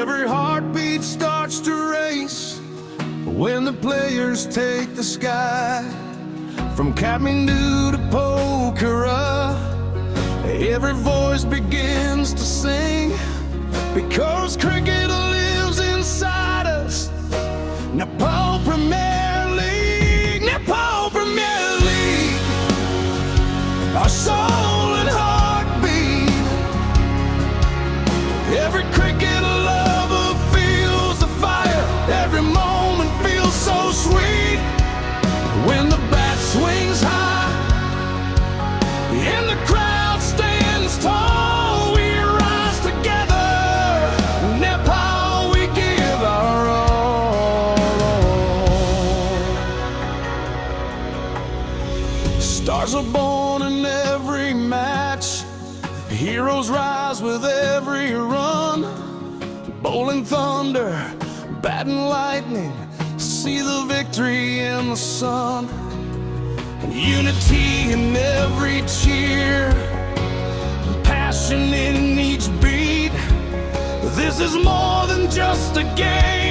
Every heartbeat starts to race when the players take the sky. From Kathmandu to Pokhara, every voice begins to sing, because cricket lives inside us. Nepal Premier League, Nepal Premier League, our soul and heartbeat. Every cricket lover feels the fire, every moment feels so sweet. When the bat swings high and the crowd stands tall, we rise together. Nepal, we give our all. Stars are born in every match, heroes rise with every run. Bowling thunder, batting lightning, see the victory in the sun. And unity in every cheer, passion in each beat. This is more than just a game.